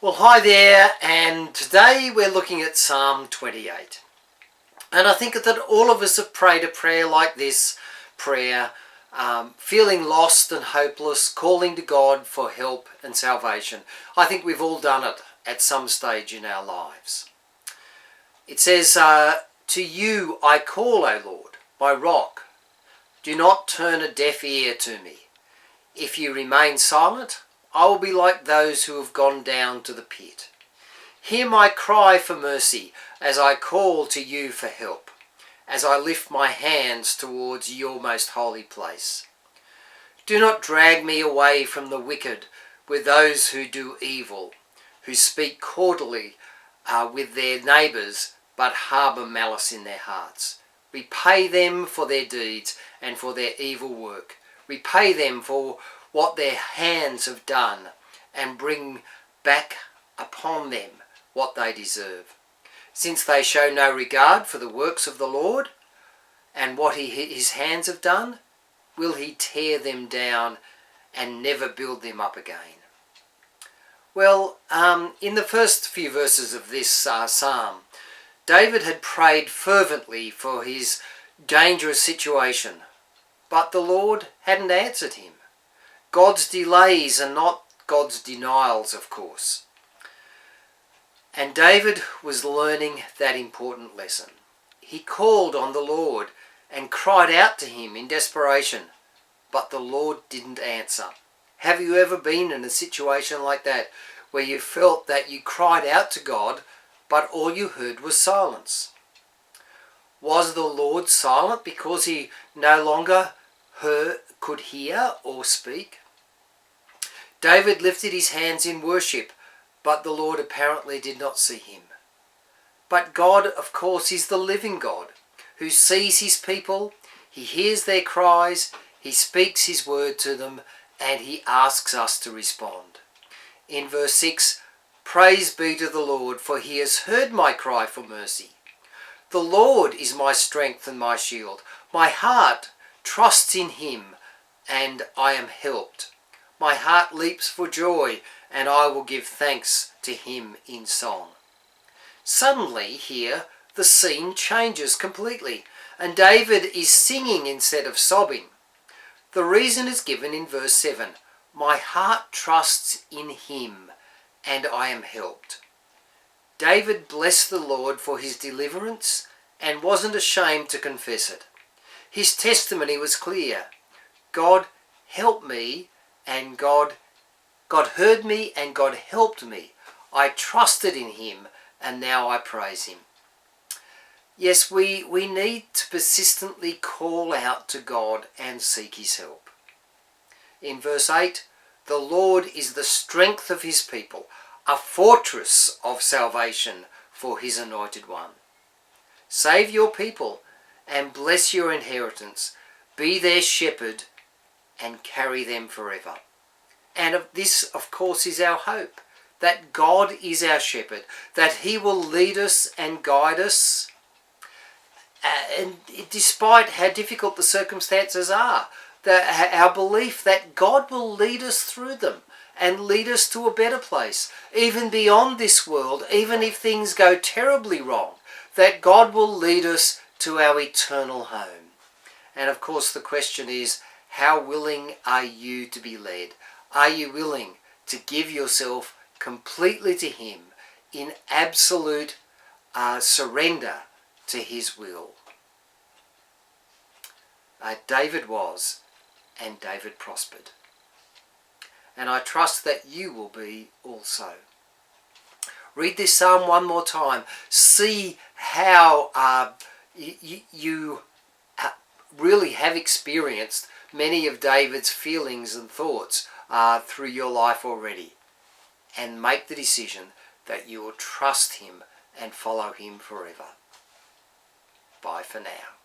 Well, hi there, and today we're looking at Psalm 28. And I think that all of us have prayed a prayer like this prayer, feeling lost and hopeless, calling to God for help and salvation. I think we've all done it at some stage in our lives. It says, "To you I call, O Lord, my rock. Do not turn a deaf ear to me. If you remain silent, I will be like those who have gone down to the pit. Hear my cry for mercy as I call to you for help, as I lift my hands towards your most holy place. Do not drag me away from the wicked with those who do evil, who speak cordially with their neighbours, but harbour malice in their hearts. Repay them for their deeds and for their evil work. Repay them for what their hands have done, and bring back upon them what they deserve. Since they show no regard for the works of the Lord, and what his hands have done, will he tear them down and never build them up again?" Well, in the first few verses of this psalm, David had prayed fervently for his dangerous situation, but the Lord hadn't answered him. God's delays are not God's denials, of course. And David was learning that important lesson. He called on the Lord and cried out to him in desperation, but the Lord didn't answer. Have you ever been in a situation like that, where you felt that you cried out to God, but all you heard was silence? Was the Lord silent because he no longer could hear or speak? David lifted his hands in worship, but the Lord apparently did not see him. But God, of course, is the living God, who sees his people, he hears their cries, he speaks his word to them, and he asks us to respond. In verse 6, "Praise be to the Lord, for he has heard my cry for mercy. The Lord is my strength and my shield. My heart trusts in him, and I am helped. My heart leaps for joy, and I will give thanks to him in song." Suddenly here the scene changes completely, and David is singing instead of sobbing. The reason is given in verse 7. "My heart trusts in him, and I am helped." David blessed the Lord for his deliverance and wasn't ashamed to confess it. His testimony was clear. God helped me, and God heard me, and God helped me. I trusted in him, and now I praise him. Yes, we need to persistently call out to God and seek his help. In verse 8, "The Lord is the strength of his people, a fortress of salvation for his anointed one." Save your people and bless your inheritance. Be their shepherd and carry them forever. And this, of course, is our hope, that God is our shepherd, that he will lead us and guide us. And despite how difficult the circumstances are, our belief that God will lead us through them and lead us to a better place, even beyond this world, even if things go terribly wrong, that God will lead us to our eternal home. And of course the question is, how willing are you to be led? Are you willing to give yourself completely to him in absolute surrender to his will? David was, and David prospered. And I trust that you will be also. Read this psalm one more time. See how you really have experienced many of David's feelings and thoughts through your life already. And make the decision that you will trust him and follow him forever. Bye for now.